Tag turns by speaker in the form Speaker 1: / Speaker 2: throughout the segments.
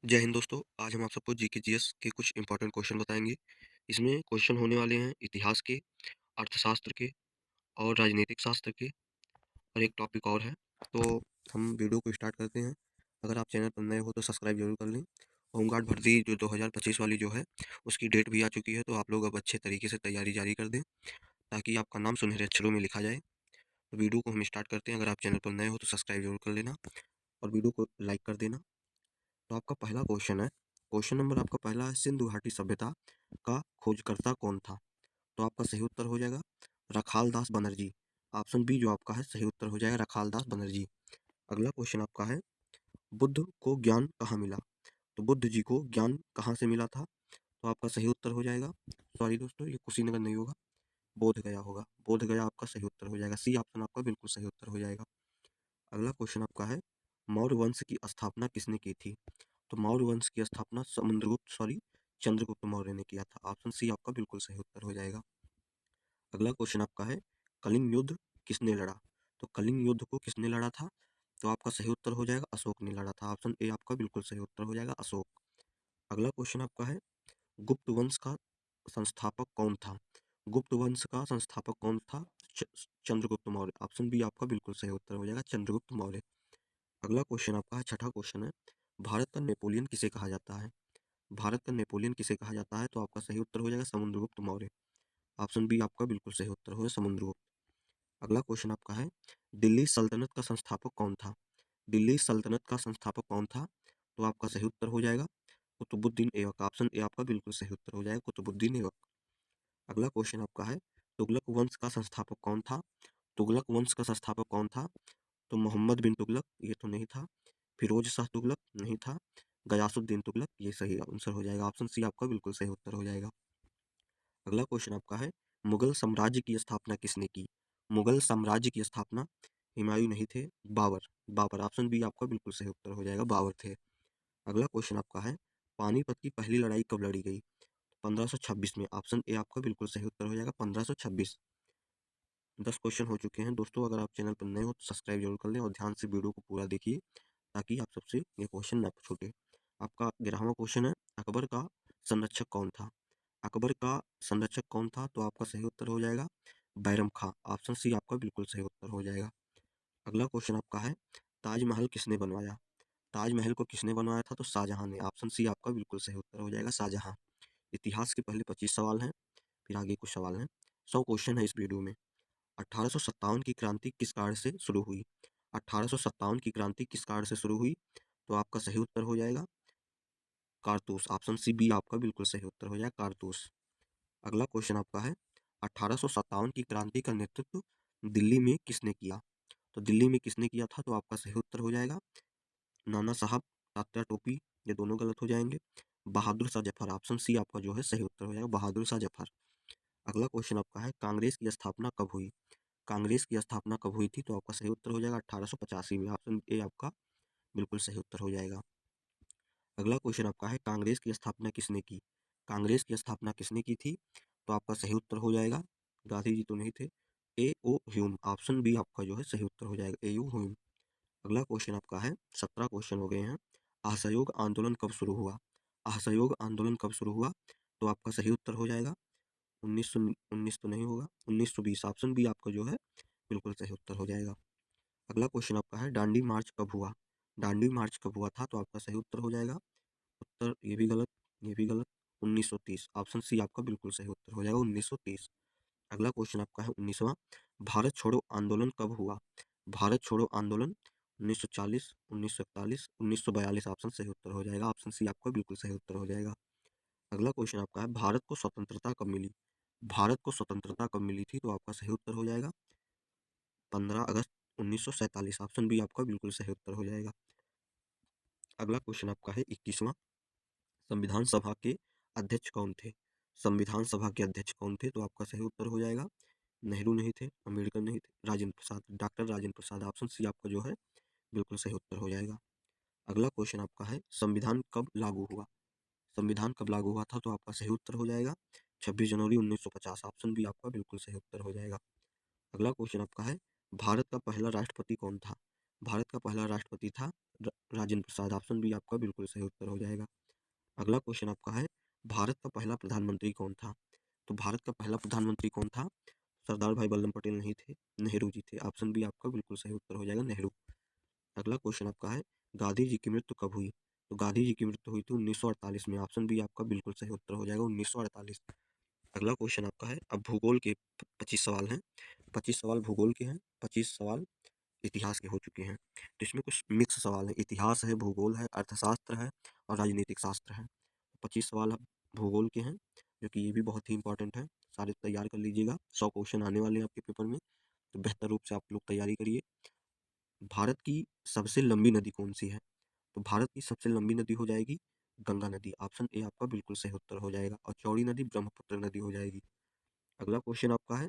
Speaker 1: जय हिंद दोस्तों। आज हम आप सबको जीके जीएस के कुछ इंपॉर्टेंट क्वेश्चन बताएंगे। इसमें क्वेश्चन होने वाले हैं इतिहास के, अर्थशास्त्र के और राजनीतिक शास्त्र के, और एक टॉपिक और है। तो हम वीडियो को स्टार्ट करते हैं। अगर आप चैनल पर नए हो तो सब्सक्राइब जरूर कर लें। होमगार्ड भर्ती जो 2025 वाली जो है उसकी डेट भी आ चुकी है, तो आप लोग अब अच्छे तरीके से तैयारी जारी कर दें ताकि आपका नाम सुनहरे अक्षरों में लिखा जाए। तो वीडियो को हम स्टार्ट करते हैं। अगर आप चैनल पर नए हो तो सब्सक्राइब जरूर कर लेना और वीडियो को लाइक कर देना। तो आपका पहला क्वेश्चन है, क्वेश्चन नंबर आपका पहला है, सिंधु घाटी सभ्यता का खोजकर्ता कौन था? तो आपका सही उत्तर हो जाएगा रखाल दास बनर्जी। ऑप्शन बी जो आपका है सही उत्तर हो जाएगा रखाल दास बनर्जी। अगला क्वेश्चन आपका है, बुद्ध को ज्ञान कहाँ मिला? तो बुद्ध जी को ज्ञान कहाँ से मिला था? तो आपका सही उत्तर हो जाएगा, सॉरी दोस्तों ये कुशीनगर नहीं होगा, बोध गया होगा। बोध गया आपका सही उत्तर हो जाएगा, सी ऑप्शन आपका बिल्कुल सही उत्तर हो जाएगा। अगला क्वेश्चन आपका है, मौर्य वंश की स्थापना किसने की थी? तो मौर्य वंश की स्थापना चंद्रगुप्त मौर्य ने किया था। ऑप्शन सी आपका बिल्कुल सही उत्तर हो जाएगा। अगला क्वेश्चन आपका है, कलिंग युद्ध किसने लड़ा? तो कलिंग युद्ध को किसने लड़ा था? तो आपका सही उत्तर हो जाएगा अशोक ने लड़ा था। ऑप्शन ए आपका बिल्कुल सही उत्तर हो जाएगा अशोक। अगला क्वेश्चन आपका है, गुप्त वंश का संस्थापक कौन था? गुप्त वंश का संस्थापक कौन था? च- चंद्रगुप्त मौर्य। ऑप्शन बी आपका बिल्कुल सही उत्तर हो जाएगा चंद्रगुप्त मौर्य। अगला क्वेश्चन आपका है, छठा क्वेश्चन है, भारत का नेपोलियन किसे कहा जाता है? भारत का नेपोलियन किसे कहा जाता है? तो आपका सही उत्तर हो जाएगा समुद्रगुप्त मौर्य। ऑप्शन बी आपका बिल्कुल सही उत्तर होगा समुद्रगुप्त। अगला क्वेश्चन आपका है, दिल्ली सल्तनत का संस्थापक कौन था? दिल्ली सल्तनत का संस्थापक कौन था? तो आपका सही उत्तर हो जाएगा कुतुबुद्दीन ऐबक। ऑप्शन ए आपका बिल्कुल सही उत्तर हो जाएगा कुतुबुद्दीन ऐबक। अगला क्वेश्चन आपका है, तुगलक वंश का संस्थापक कौन था? तुगलक वंश का संस्थापक कौन था? तो मोहम्मद बिन तुगलक ये तो नहीं था, फिरोज शाह तुगलक नहीं था, गयासुद्दीन तुगलक ये सही आंसर हो जाएगा। ऑप्शन सी आपका बिल्कुल सही उत्तर हो जाएगा। अगला क्वेश्चन आपका है, मुगल साम्राज्य की स्थापना किसने की? मुगल साम्राज्य की स्थापना हुमायूं नहीं थे, बाबर। बाबर ऑप्शन बी आपका बिल्कुल सही उत्तर हो जाएगा, बाबर थे। अगला क्वेश्चन आपका है, पानीपत की पहली लड़ाई कब लड़ी गई? 1526 में। ऑप्शन ए आपका बिल्कुल सही उत्तर हो जाएगा 1526। 10 क्वेश्चन हो चुके हैं दोस्तों। अगर आप चैनल पर नए हो तो सब्सक्राइब जरूर कर लें और ध्यान से वीडियो को पूरा देखिए ताकि आप सबसे ये क्वेश्चन ना छूटे। आपका 11वां क्वेश्चन है, अकबर का संरक्षक कौन था? अकबर का संरक्षक कौन था? तो आपका सही उत्तर हो जाएगा बैरम खां। ऑप्शन सी आपका बिल्कुल सही उत्तर हो जाएगा। अगला क्वेश्चन आपका है, ताजमहल किसने बनवाया? ताजमहल को किसने बनवाया था? तो शाहजहां ने। ऑप्शन सी आपका बिल्कुल सही उत्तर हो जाएगा शाहजहां। इतिहास के पहले 25 सवाल हैं, फिर आगे कुछ सवाल हैं। 100 क्वेश्चन है इस वीडियो में। 1857 की क्रांति किस कार्य से शुरू हुई? 1857 की क्रांति किस कार्य से शुरू हुई? तो आपका सही उत्तर हो जाएगा कारतूस। ऑप्शन सी बी आपका बिल्कुल सही उत्तर हो जाएगा कारतूस। अगला क्वेश्चन आपका है, 1857 की क्रांति का नेतृत्व दिल्ली में किसने किया? तो दिल्ली में किसने किया था? तो आपका सही उत्तर हो जाएगा नाना साहब तात्या टोपी। ये दोनों गलत हो जाएंगे। बहादुर शाह जफर। ऑप्शन सी आपका जो है सही उत्तर हो जाएगा बहादुर शाह जफर। अगला क्वेश्चन आपका है, कांग्रेस की स्थापना कब हुई? कांग्रेस की स्थापना कब हुई थी? तो आपका सही उत्तर हो जाएगा 1885 में। ऑप्शन ए आपका बिल्कुल सही उत्तर हो जाएगा। अगला क्वेश्चन आपका है, कांग्रेस की स्थापना किसने की? कांग्रेस की स्थापना किसने की थी? तो आपका सही उत्तर हो जाएगा, गांधी जी तो नहीं थे, ए ओ ह्यूम। ऑप्शन बी आपका जो है सही उत्तर हो जाएगा ए यू ह्यूम। अगला क्वेश्चन आपका है, 17 क्वेश्चन हो गए हैं। असहयोग आंदोलन कब शुरू हुआ? असहयोग आंदोलन कब शुरू हुआ? तो आपका सही उत्तर हो जाएगा 1919 तो नहीं होगा, 1920। ऑप्शन बी आपका जो है बिल्कुल सही उत्तर हो जाएगा। अगला क्वेश्चन आपका है, दांडी मार्च कब हुआ? दांडी मार्च कब हुआ था? तो आपका सही उत्तर हो जाएगा, उत्तर ये भी गलत, ये भी गलत, 1930। ऑप्शन सी आपका बिल्कुल सही उत्तर हो जाएगा 1930। अगला क्वेश्चन आपका है 19वां, भारत छोड़ो आंदोलन कब हुआ? भारत छोड़ो आंदोलन 1940, 1941, 1942। ऑप्शन सही उत्तर हो जाएगा, ऑप्शन सी आपका बिल्कुल सही उत्तर हो जाएगा। अगला क्वेश्चन आपका है, भारत को स्वतंत्रता कब मिली? भारत को स्वतंत्रता कब मिली थी? तो आपका सही उत्तर हो जाएगा 15 अगस्त 1947। ऑप्शन बी आपका बिल्कुल सही उत्तर हो जाएगा। अगला क्वेश्चन आपका है 21वां, संविधान सभा के अध्यक्ष कौन थे? संविधान सभा के अध्यक्ष कौन थे? तो आपका सही उत्तर हो जाएगा नेहरू नहीं थे, अम्बेडकर नहीं थे, Rajendra Prasad, doctor Rajendra Prasad. Option C आपका जो है बिल्कुल सही उत्तर हो जाएगा। अगला क्वेश्चन आपका है, संविधान कब लागू हुआ? संविधान कब लागू हुआ था? तो आपका सही उत्तर हो जाएगा 26 जनवरी 1950। ऑप्शन बी आपका बिल्कुल सही उत्तर हो जाएगा। अगला क्वेश्चन आपका है, भारत का पहला राष्ट्रपति कौन था? भारत का पहला राष्ट्रपति था राजेंद्र प्रसाद। ऑप्शन बी आपका बिल्कुल सही उत्तर हो जाएगा। अगला क्वेश्चन आपका है, भारत का पहला प्रधानमंत्री कौन था? तो भारत का पहला प्रधानमंत्री कौन था? सरदार भाई वल्लभ पटेल नहीं थे, नेहरू जी थे। ऑप्शन बी आपका बिल्कुल सही उत्तर हो जाएगा, नेहरू। अगला क्वेश्चन आपका है, गांधी जी की मृत्यु कब हुई? तो गांधी जी की मृत्यु हुई थी 1948 में। ऑप्शन बी आपका बिल्कुल सही उत्तर हो जाएगा, 1948। अगला क्वेश्चन आपका है, अब भूगोल के 25 सवाल हैं। 25 सवाल भूगोल के हैं, 25 सवाल इतिहास के हो चुके हैं। तो इसमें कुछ मिक्स सवाल है, इतिहास है, भूगोल है, अर्थशास्त्र है और राजनीतिक शास्त्र है। 25 सवाल अब भूगोल के हैं, जो कि ये भी बहुत ही इंपॉर्टेंट है। सारे तैयार कर लीजिएगा, 100 क्वेश्चन आने वाले हैं आपके पेपर में, तो बेहतर रूप से आप लोग तैयारी करिए। भारत की सबसे लंबी नदी कौन सी है? तो भारत की सबसे लंबी नदी हो जाएगी गंगा नदी। ऑप्शन ए आपका बिल्कुल सही उत्तर हो जाएगा। और चौड़ी नदी ब्रह्मपुत्र नदी हो जाएगी। अगला क्वेश्चन आपका है,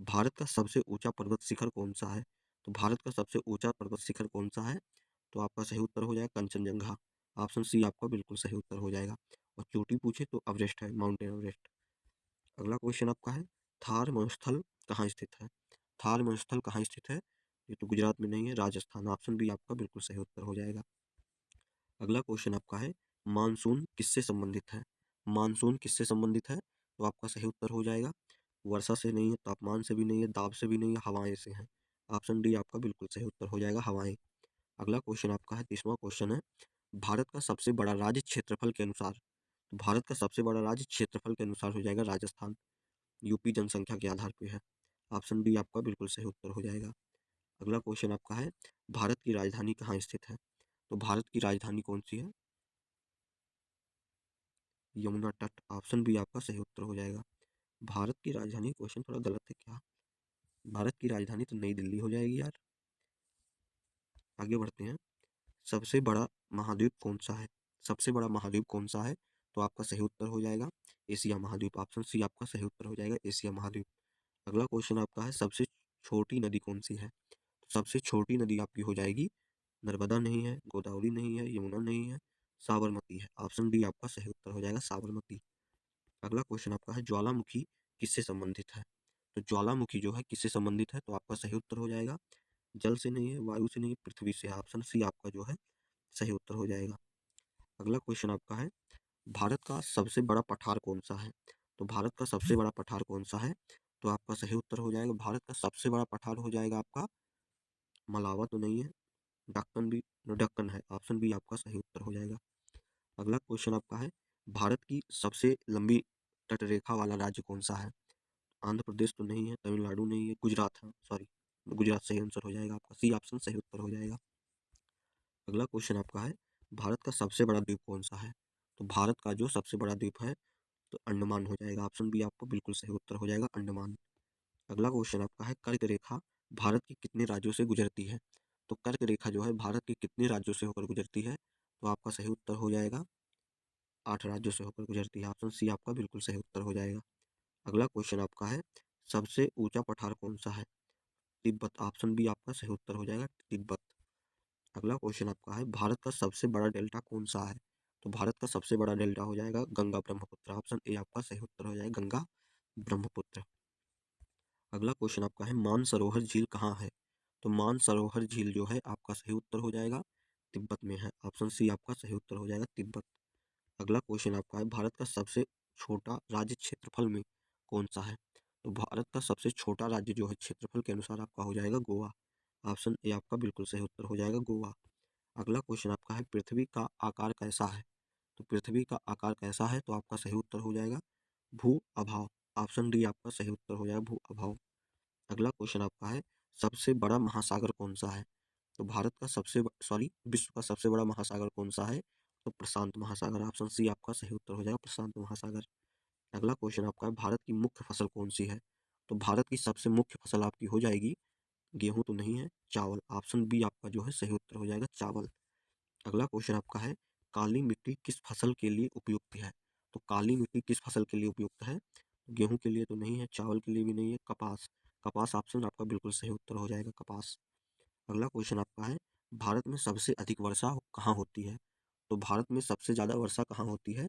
Speaker 1: भारत का सबसे ऊंचा पर्वत शिखर कौन सा है? तो भारत का सबसे ऊंचा पर्वत शिखर कौन सा है? तो आपका सही उत्तर हो जाएगा कंचनजंगा। ऑप्शन सी आपका बिल्कुल सही उत्तर हो जाएगा। और चोटी पूछे तो एवरेस्ट है, माउंटेन एवरेस्ट। अगला क्वेश्चन आपका है, थार मरुस्थल कहाँ स्थित है? थार मरुस्थल कहाँ स्थित है? ये तो गुजरात में नहीं है, राजस्थान। ऑप्शन बी आपका बिल्कुल सही उत्तर हो जाएगा। अगला क्वेश्चन आपका है, मानसून किससे संबंधित है? मानसून किससे संबंधित है? तो आपका सही उत्तर हो जाएगा, वर्षा से नहीं है, तापमान से भी नहीं है, दाब से भी नहीं है, हवाएं से है। ऑप्शन डी आपका बिल्कुल सही उत्तर हो जाएगा, हवाएं। अगला क्वेश्चन आपका है, 30वां क्वेश्चन है, भारत का सबसे बड़ा राज्य क्षेत्रफल के अनुसार। तो भारत का सबसे बड़ा राज्य क्षेत्रफल के अनुसार हो जाएगा राजस्थान। यूपी जनसंख्या के आधार पे है। ऑप्शन डी आपका बिल्कुल सही उत्तर हो जाएगा। अगला क्वेश्चन आपका है, भारत की राजधानी कहाँ स्थित है? तो भारत की राजधानी कौन सी है? यमुना तट। ऑप्शन बी आपका सही उत्तर हो जाएगा। भारत की राजधानी, क्वेश्चन थोड़ा गलत है क्या? भारत की राजधानी तो नई दिल्ली हो जाएगी यार। आगे बढ़ते हैं, सबसे बड़ा महाद्वीप कौन सा है? सबसे बड़ा महाद्वीप कौन सा है? तो आपका सही उत्तर हो जाएगा एशिया महाद्वीप। ऑप्शन सी आपका सही उत्तर हो जाएगा, एशिया महाद्वीप। अगला क्वेश्चन आपका है, सबसे छोटी नदी कौन सी है? तो सबसे छोटी नदी आपकी हो जाएगी, नर्मदा नहीं है, गोदावरी नहीं है, यमुना नहीं है, साबरमती है। ऑप्शन डी आपका सही उत्तर हो जाएगा, साबरमती। अगला क्वेश्चन आपका है, ज्वालामुखी किससे संबंधित है? तो ज्वालामुखी जो है किससे संबंधित है? तो आपका सही उत्तर हो जाएगा, जल से नहीं है, वायु से नहीं है, पृथ्वी से है। ऑप्शन सी आपका जो है सही उत्तर हो जाएगा। अगला क्वेश्चन आपका है, भारत का सबसे बड़ा पठार कौन सा है? तो भारत का सबसे बड़ा पठार कौन सा है? तो आपका सही उत्तर हो जाएगा, भारत का सबसे बड़ा पठार हो जाएगा आपका मलावा तो नहीं है, दक्कन भी, दक्कन है। ऑप्शन बी आपका सही उत्तर हो जाएगा। अगला क्वेश्चन आपका है, भारत की सबसे लंबी तटरेखा वाला राज्य कौन सा है? आंध्र प्रदेश तो नहीं है, तमिलनाडु नहीं है, गुजरात है, सॉरी, गुजरात सही आंसर हो जाएगा आपका, सी ऑप्शन सही उत्तर हो जाएगा। अगला क्वेश्चन आपका है, भारत का सबसे बड़ा द्वीप कौन सा है? तो भारत का जो सबसे बड़ा द्वीप है तो अंडमान हो जाएगा। ऑप्शन बी आपको बिल्कुल सही उत्तर हो जाएगा, अंडमान। अगला क्वेश्चन आपका है, कर्क रेखा भारत के कितने राज्यों से गुजरती है? तो कर्क रेखा जो है भारत के कितने राज्यों से होकर गुजरती है? तो आपका सही उत्तर हो जाएगा, 8 राज्यों से होकर गुजरती है। ऑप्शन सी आपका बिल्कुल सही उत्तर हो जाएगा। अगला क्वेश्चन आपका है, सबसे ऊंचा पठार कौन सा है? तिब्बत। ऑप्शन बी आपका सही उत्तर हो जाएगा, तिब्बत। अगला क्वेश्चन आपका है, भारत का सबसे बड़ा डेल्टा कौन सा है? तो भारत का सबसे बड़ा डेल्टा हो जाएगा गंगा ब्रह्मपुत्र। ऑप्शन ए आपका सही उत्तर हो जाएगा, गंगा ब्रह्मपुत्र। अगला क्वेश्चन आपका है, मानसरोवर झील कहाँ है? तो मानसरोवर झील जो है आपका सही उत्तर हो जाएगा, तिब्बत में है। ऑप्शन सी आपका सही उत्तर हो जाएगा, तिब्बत। अगला क्वेश्चन आपका है, भारत का सबसे छोटा राज्य क्षेत्रफल में कौन सा है? तो भारत का सबसे छोटा राज्य जो है क्षेत्रफल के अनुसार आपका हो जाएगा गोवा। ऑप्शन ए आपका बिल्कुल सही उत्तर हो जाएगा, गोवा। अगला क्वेश्चन आपका है, पृथ्वी का आकार कैसा है? तो पृथ्वी का आकार कैसा है? तो आपका सही उत्तर हो जाएगा, भू अभाव। ऑप्शन डी आपका सही उत्तर हो जाएगा, भू अभाव। अगला क्वेश्चन आपका है, सबसे बड़ा महासागर कौन सा है? तो भारत का सबसे सॉरी विश्व का सबसे बड़ा महासागर कौन सा है? तो प्रशांत महासागर। ऑप्शन सी आपका सही उत्तर हो जाएगा, प्रशांत महासागर। अगला क्वेश्चन आपका है, भारत की मुख्य फसल कौन सी है? तो भारत की सबसे मुख्य फसल आपकी हो जाएगी, गेहूं तो नहीं है, चावल। ऑप्शन बी आपका जो है सही उत्तर हो जाएगा, चावल। अगला क्वेश्चन आपका है, काली मिट्टी किस फसल के लिए उपयुक्त है? तो काली मिट्टी किस फसल के लिए उपयुक्त है? गेहूं के लिए तो नहीं है, चावल के लिए भी नहीं है, कपास। कपास ऑप्शन आपका बिल्कुल सही उत्तर हो जाएगा, कपास। अगला क्वेश्चन आपका है, भारत में सबसे अधिक वर्षा कहाँ होती है? तो भारत में सबसे ज्यादा वर्षा कहाँ होती है?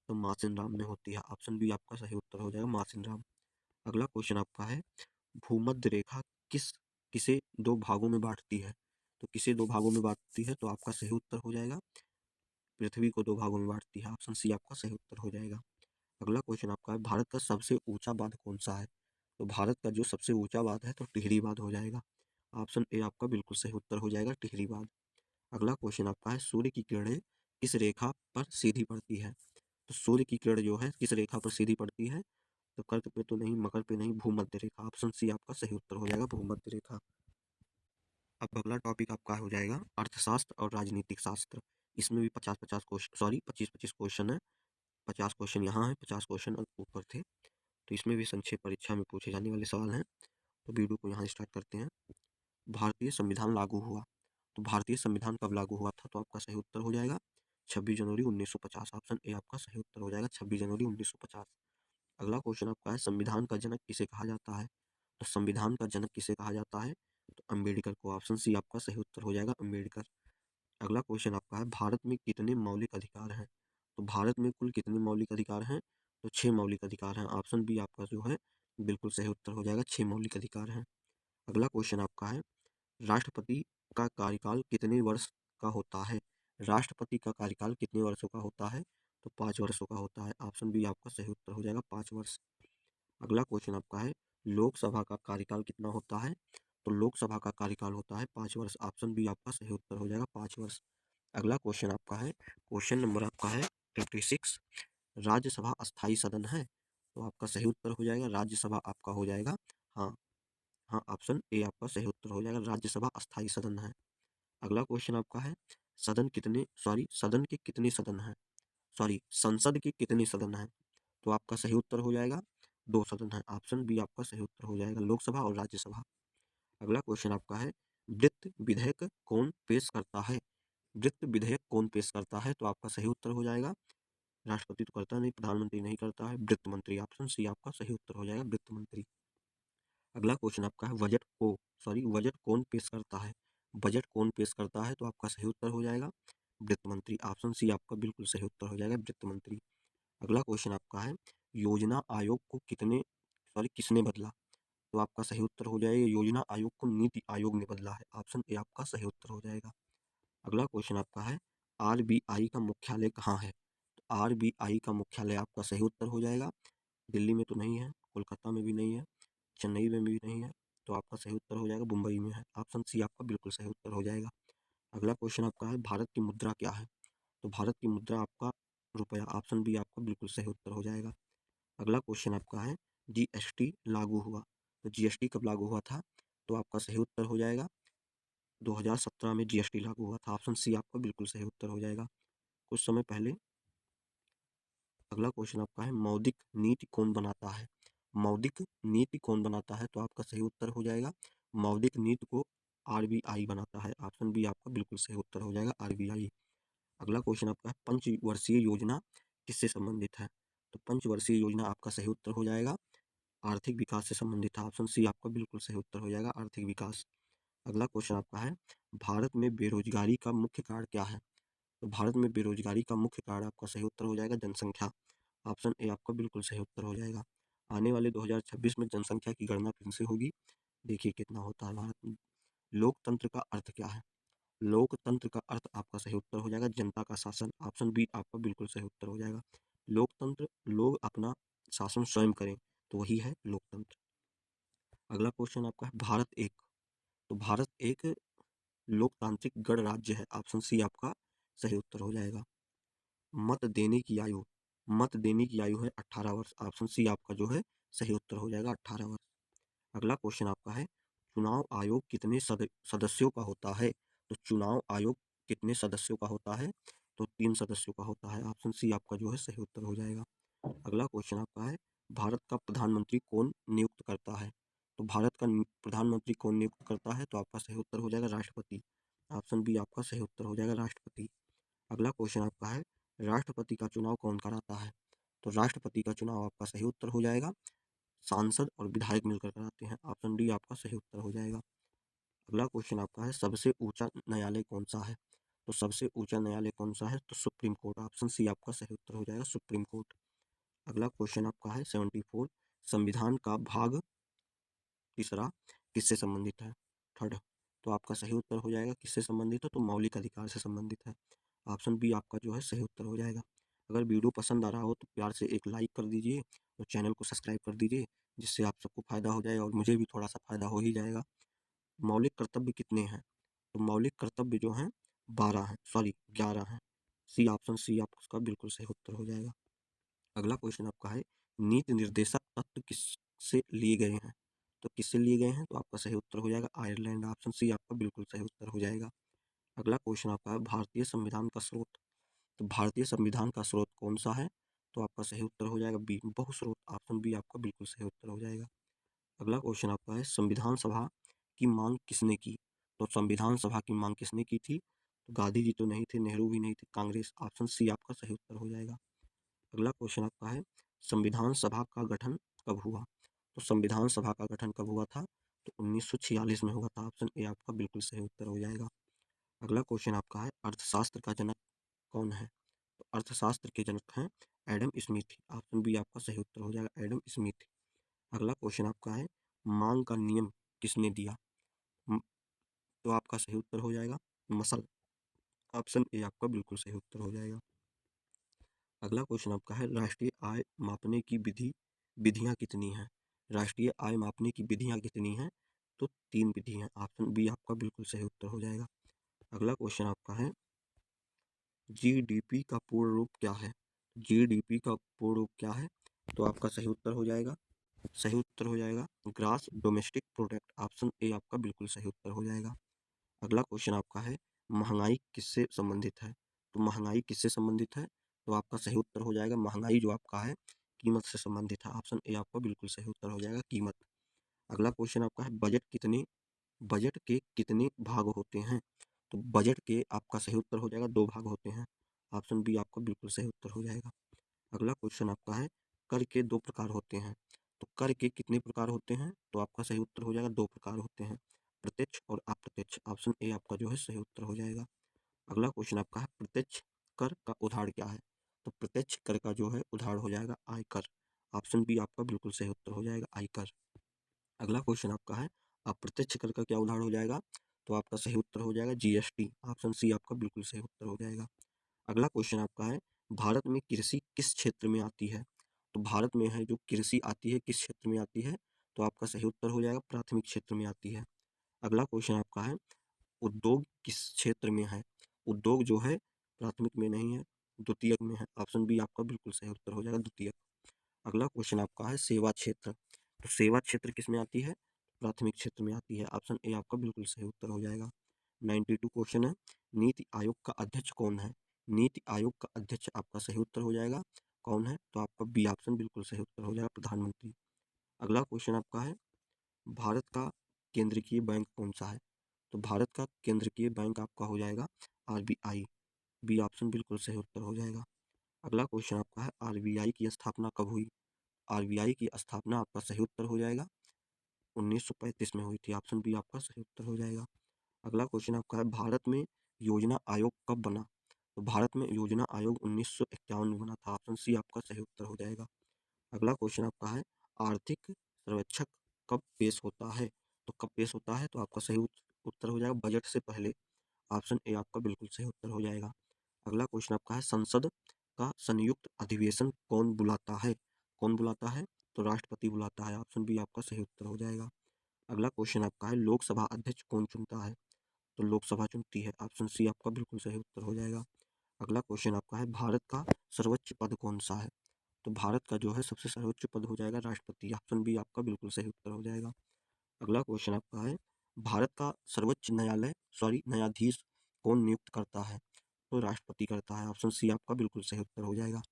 Speaker 1: तो मासिन राम में होती है। ऑप्शन बी आपका सही उत्तर हो जाएगा, मासिन राम। अगला क्वेश्चन आपका है, भूमध्य रेखा किसे दो भागों में बांटती है? तो किसे 2 भागों में बाँटती है? तो आपका सही उत्तर हो जाएगा पृथ्वी को 2 भागों में बाँटती है। ऑप्शन सी आपका सही उत्तर हो जाएगा। अगला क्वेश्चन आपका है भारत का सबसे ऊँचा बाँध कौन-सा है? तो भारत का जो सबसे ऊँचा बाँध है तो टिहरी बाँध हो जाएगा। ऑप्शन ए आपका बिल्कुल सही उत्तर हो जाएगा टिहरी बाँध। अगला क्वेश्चन आपका है सूर्य की किरणें किस रेखा पर सीधी पड़ती है? तो सूर्य की किरण जो है किस रेखा पर सीधी पड़ती है? तो कर्क पे तो नहीं, मकर पे नहीं, भूमध्य रेखा। ऑप्शन सी आपका सही उत्तर हो जाएगा भूमध्य रेखा। अब अगला टॉपिक आपका हो जाएगा अर्थशास्त्र और राजनीतिक शास्त्र। इसमें भी 50-50 क्वेश्चन, सॉरी 25-25 क्वेश्चन है। 50 क्वेश्चन यहाँ है, 50 क्वेश्चन ऊपर थे। तो इसमें भी संक्षेप परीक्षा में पूछे जाने वाले सवाल हैं। तो वीडियो को यहाँ स्टार्ट करते हैं। भारतीय संविधान लागू हुआ। तो भारतीय संविधान कब लागू हुआ था? तो आपका सही उत्तर हो जाएगा 26 जनवरी 1950। ऑप्शन ए आपका सही उत्तर हो जाएगा 26 जनवरी 1950। अगला क्वेश्चन आपका है संविधान का जनक किसे कहा जाता है? तो संविधान का जनक किसे कहा जाता है? तो अम्बेडकर को। ऑप्शन सी आपका सही उत्तर हो जाएगा अम्बेडकर। अगला क्वेश्चन आपका है भारत में कितने मौलिक अधिकार हैं? तो भारत में कुल कितने मौलिक अधिकार हैं? तो 6 मौलिक अधिकार हैं। ऑप्शन बी आपका जो है बिल्कुल सही उत्तर हो जाएगा 6 मौलिक अधिकार हैं। अगला क्वेश्चन आपका है राष्ट्रपति का कार्यकाल कितने वर्ष का होता है? राष्ट्रपति का कार्यकाल कितने वर्षों का होता है? तो 5 वर्षों का होता है। ऑप्शन बी आपका सही उत्तर हो जाएगा 5 वर्ष। अगला क्वेश्चन आपका है लोकसभा का कार्यकाल कितना होता है? तो लोकसभा का कार्यकाल होता है 5 वर्ष। ऑप्शन बी आपका सही उत्तर हो जाएगा 5 वर्ष। अगला क्वेश्चन आपका है क्वेश्चन नंबर आपका है 56 राज्यसभा अस्थाई सदन है? तो आपका सही उत्तर हो जाएगा राज्यसभा आपका हो जाएगा हाँ। हाँ, ऑप्शन ए आपका सही उत्तर हो जाएगा राज्यसभा अस्थाई सदन है। अगला क्वेश्चन आपका है सदन के कितने सदन हैं? संसद के कितने सदन हैं? तो आपका सही उत्तर हो जाएगा 2 सदन है। ऑप्शन बी आपका सही उत्तर हो जाएगा लोकसभा और राज्यसभा। अगला क्वेश्चन आपका है वित्त विधेयक कौन पेश करता है? वित्त विधेयक कौन पेश करता है? तो आपका सही उत्तर हो जाएगा राष्ट्रपति तो करता नहीं, प्रधानमंत्री नहीं करता है, वित्त मंत्री। ऑप्शन सी आपका सही उत्तर हो जाएगा वित्त मंत्री। अगला क्वेश्चन आपका है बजट कौन पेश करता है? बजट कौन पेश करता है? तो आपका सही उत्तर हो जाएगा वित्त मंत्री। ऑप्शन सी आपका बिल्कुल सही उत्तर हो जाएगा वित्त मंत्री। अगला क्वेश्चन आपका है योजना आयोग को किसने बदला? तो आपका सही उत्तर हो जाएगा योजना आयोग को नीति आयोग ने बदला है। ऑप्शन ए आपका सही उत्तर हो जाएगा। अगला क्वेश्चन आपका है आरबीआई का मुख्यालय कहाँ है? तो आरबीआई का मुख्यालय आपका सही उत्तर हो जाएगा दिल्ली में तो नहीं है, कोलकाता में भी नहीं है, चेन्नई में भी नहीं है। तो आपका सही उत्तर हो जाएगा मुंबई में है। ऑप्शन सी आपका बिल्कुल सही उत्तर हो जाएगा। अगला क्वेश्चन आपका है भारत की मुद्रा क्या है? तो भारत की मुद्रा आपका रुपया। ऑप्शन बी आपका बिल्कुल सही उत्तर हो जाएगा। अगला क्वेश्चन आपका है जीएसटी लागू हुआ। तो जीएसटी कब लागू हुआ था? तो आपका सही उत्तर हो जाएगा 2017 में जीएसटी लागू हुआ था। ऑप्शन सी आपका बिल्कुल सही उत्तर हो जाएगा कुछ समय पहले। अगला क्वेश्चन आपका है मौद्रिक नीति कौन बनाता है? मौद्रिक नीति कौन बनाता है? तो आपका सही उत्तर हो जाएगा मौद्रिक नीति को आरबीआई बनाता है। ऑप्शन बी आपका बिल्कुल सही उत्तर हो जाएगा आरबीआई। अगला क्वेश्चन आपका है पंचवर्षीय योजना किससे संबंधित है? तो पंचवर्षीय योजना आपका सही उत्तर हो जाएगा आर्थिक विकास से संबंधित है। ऑप्शन सी आपका बिल्कुल सही उत्तर हो जाएगा आर्थिक विकास। अगला क्वेश्चन आपका है भारत में बेरोजगारी का मुख्य कारण क्या है? तो भारत में बेरोजगारी का मुख्य कारण आपका सही उत्तर हो जाएगा जनसंख्या। ऑप्शन ए आपका बिल्कुल सही उत्तर हो जाएगा। आने वाले 2026 में जनसंख्या की गणना फिर से होगी, देखिए कितना होता है भारत में। लोकतंत्र का अर्थ क्या है? लोकतंत्र का अर्थ आपका सही उत्तर हो जाएगा जनता का शासन। ऑप्शन बी आपका बिल्कुल सही उत्तर हो जाएगा। लोकतंत्र लोग अपना शासन स्वयं करें तो वही है लोकतंत्र। अगला क्वेश्चन आपका है भारत एक लोकतांत्रिक गणराज्य है। ऑप्शन सी आपका सही उत्तर हो जाएगा। मत देने की आयु मत देने की आयु है 18 वर्ष। ऑप्शन सी आपका जो है सही उत्तर हो जाएगा 18 वर्ष। अगला क्वेश्चन आपका है चुनाव आयोग कितने सदस्यों का होता है? तो चुनाव आयोग कितने सदस्यों का होता है? तो 3 सदस्यों का होता है। ऑप्शन सी आपका जो है सही उत्तर हो जाएगा। अगला क्वेश्चन आपका है भारत का प्रधानमंत्री कौन नियुक्त करता है? तो भारत का प्रधानमंत्री कौन नियुक्त करता है? तो आपका सही उत्तर हो जाएगा राष्ट्रपति। ऑप्शन बी आपका सही उत्तर हो जाएगा राष्ट्रपति। अगला क्वेश्चन आपका है राष्ट्रपति का चुनाव कौन कराता है? तो राष्ट्रपति का चुनाव आपका सही उत्तर हो जाएगा सांसद और विधायक मिलकर कराते हैं। ऑप्शन डी आपका सही उत्तर हो जाएगा। अगला क्वेश्चन आपका है सबसे ऊंचा न्यायालय कौन सा है? तो सबसे ऊंचा न्यायालय कौन सा है? तो सुप्रीम कोर्ट। ऑप्शन सी आपका सही उत्तर हो जाएगा सुप्रीम कोर्ट। अगला क्वेश्चन आपका है 74 संविधान का भाग तीसरा किससे संबंधित है? थर्ड तो आपका सही उत्तर हो जाएगा किससे संबंधित है, तो मौलिक अधिकार से संबंधित है। ऑप्शन बी आपका जो है सही उत्तर हो जाएगा। अगर वीडियो पसंद आ रहा हो तो प्यार से एक लाइक कर दीजिए और चैनल को सब्सक्राइब कर दीजिए, जिससे आप सबको फ़ायदा हो जाए और मुझे भी थोड़ा सा फ़ायदा हो ही जाएगा। मौलिक कर्तव्य कितने हैं, तो मौलिक कर्तव्य जो हैं 12 हैं, सॉरी 11 हैं। सी, ऑप्शन सी आपका बिल्कुल सही उत्तर हो जाएगा। अगला क्वेश्चन आपका है, नीति निर्देशक तत्व किससे लिए गए हैं, तो किससे लिए गए हैं, तो आपका सही उत्तर हो जाएगा आयरलैंड। ऑप्शन सी आपका बिल्कुल सही उत्तर हो जाएगा। अगला क्वेश्चन आपका है, भारतीय संविधान का स्रोत, तो भारतीय संविधान का स्रोत कौन सा है, तो आपका सही उत्तर हो जाएगा बी, बहुस्रोत। ऑप्शन बी आपका बिल्कुल सही उत्तर हो जाएगा। अगला क्वेश्चन आपका है, संविधान सभा की मांग किसने की, तो संविधान सभा की मांग किसने की थी, तो गांधी जी तो नहीं थे, नेहरू भी नहीं थे, कांग्रेस। ऑप्शन सी आपका सही उत्तर हो जाएगा। अगला क्वेश्चन आपका है, संविधान सभा का गठन कब हुआ, तो संविधान सभा का गठन कब हुआ था, तो 1946 में हुआ था। ऑप्शन ए आपका बिल्कुल सही उत्तर हो जाएगा। अगला क्वेश्चन आपका है, अर्थशास्त्र का जनक कौन है, तो अर्थशास्त्र के जनक हैं एडम स्मिथ। ऑप्शन बी आपका सही उत्तर हो जाएगा एडम स्मिथ। अगला क्वेश्चन आपका है, मांग का नियम किसने दिया, म- तो आपका सही उत्तर हो जाएगा मसल। ऑप्शन ए आपका बिल्कुल सही उत्तर हो जाएगा। अगला क्वेश्चन आपका है, राष्ट्रीय आय मापने की विधियां कितनी हैं, राष्ट्रीय आय मापने की विधियां कितनी हैं, तो 3 विधि हैं। ऑप्शन बी आपका बिल्कुल सही उत्तर हो जाएगा। अगला क्वेश्चन आपका है, जीडीपी का पूर्ण रूप क्या है, जीडीपी का पूर्ण रूप क्या है, तो आपका सही उत्तर हो जाएगा, सही उत्तर हो जाएगा grass domestic product. Option A आपका बिल्कुल सही उत्तर हो जाएगा। अगला क्वेश्चन आपका है, महंगाई किससे संबंधित है, तो महंगाई किससे संबंधित है, तो आपका सही उत्तर हो जाएगा महंगाई जो आपका है कीमत से संबंधित है। ऑप्शन ए आपका बिल्कुल सही उत्तर हो जाएगा कीमत। अगला क्वेश्चन आपका है, बजट के कितने भाग होते हैं, तो बजट के आपका सही उत्तर हो जाएगा 2 भाग होते हैं। ऑप्शन बी आपका बिल्कुल सही उत्तर हो जाएगा। अगला क्वेश्चन आपका है, कर के 2 प्रकार होते हैं, तो कर के कितने प्रकार होते हैं, तो आपका सही उत्तर हो जाएगा 2 प्रकार होते हैं, प्रत्यक्ष और अप्रत्यक्ष। ऑप्शन ए आपका जो है सही उत्तर हो जाएगा। अगला क्वेश्चन आपका है, प्रत्यक्ष कर का उदाहरण क्या है, तो प्रत्यक्ष कर का जो है उदाहरण हो जाएगा आयकर। ऑप्शन बी आपका बिल्कुल सही उत्तर हो जाएगा आयकर। अगला क्वेश्चन आपका है, अप्रत्यक्ष कर का क्या उदाहरण हो जाएगा, तो आपका सही उत्तर हो जाएगा जीएसटी। ऑप्शन सी आपका बिल्कुल सही उत्तर हो जाएगा। अगला क्वेश्चन आपका है, भारत में कृषि किस क्षेत्र में आती है, तो भारत में है जो कृषि आती है किस क्षेत्र में आती है, तो आपका सही उत्तर हो जाएगा प्राथमिक क्षेत्र में आती है। अगला क्वेश्चन आपका है, उद्योग किस क्षेत्र में है, उद्योग जो है प्राथमिक में नहीं है, द्वितीयक में है। ऑप्शन बी आपका बिल्कुल सही उत्तर हो जाएगा द्वितीयक। अगला क्वेश्चन आपका है, सेवा क्षेत्र, तो सेवा क्षेत्र किस में आती है, प्राथमिक क्षेत्र में आती है। ऑप्शन ए आपका बिल्कुल सही उत्तर हो जाएगा। 92 क्वेश्चन है, नीति आयोग का अध्यक्ष कौन है, नीति आयोग का अध्यक्ष आपका सही उत्तर हो जाएगा कौन है, तो आपका बी ऑप्शन बिल्कुल सही उत्तर हो जाएगा प्रधानमंत्री। अगला क्वेश्चन आपका है, भारत का केंद्रीय बैंक कौन सा है, तो भारत का केंद्रीय बैंक आपका हो जाएगा आरबीआई। बी ऑप्शन बिल्कुल सही उत्तर हो जाएगा। अगला क्वेश्चन आपका है, आरबीआई की स्थापना कब हुई, आरबीआई की स्थापना आपका सही उत्तर हो जाएगा 1935 में हुई थी। ऑप्शन बी आपका सही उत्तर हो जाएगा। अगला क्वेश्चन आपका है, भारत में योजना आयोग कब बना, तो भारत में योजना आयोग 1951 में बना था। ऑप्शन सी आपका सही उत्तर हो जाएगा। अगला क्वेश्चन आपका है, आर्थिक सर्वेक्षक कब पेश होता है, तो कब पेश होता है, तो आपका सही उत्तर हो जाएगा बजट से पहले। ऑप्शन ए आपका बिल्कुल सही उत्तर हो जाएगा। अगला क्वेश्चन आपका है, संसद का संयुक्त अधिवेशन कौन बुलाता है, कौन बुलाता है, तो राष्ट्रपति बुलाता है। ऑप्शन बी आपका सही उत्तर हो जाएगा। अगला क्वेश्चन आपका है, लोकसभा अध्यक्ष कौन चुनता है, तो लोकसभा चुनती है। ऑप्शन सी आपका बिल्कुल सही उत्तर हो जाएगा। अगला क्वेश्चन आपका है, भारत का सर्वोच्च पद कौन सा है, तो भारत का जो है सबसे सर्वोच्च पद हो जाएगा राष्ट्रपति। ऑप्शन बी आपका बिल्कुल सही उत्तर हो जाएगा। अगला क्वेश्चन आपका है, भारत का सर्वोच्च न्यायाधीश कौन नियुक्त करता है, तो राष्ट्रपति करता है। ऑप्शन सी आपका बिल्कुल सही उत्तर हो जाएगा।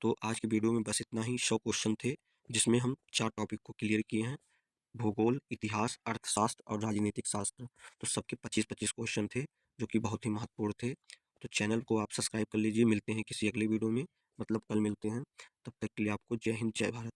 Speaker 1: तो आज की वीडियो में बस इतना ही, 100 क्वेश्चन थे जिसमें हम 4 टॉपिक को क्लियर किए हैं, भूगोल, इतिहास, अर्थशास्त्र और राजनीतिक शास्त्र। तो सबके 25-25 क्वेश्चन थे जो कि बहुत ही महत्वपूर्ण थे। तो चैनल को आप सब्सक्राइब कर लीजिए। मिलते हैं किसी अगली वीडियो में, मतलब कल मिलते हैं। तब तक के लिए आपको जय हिंद, जय भारत।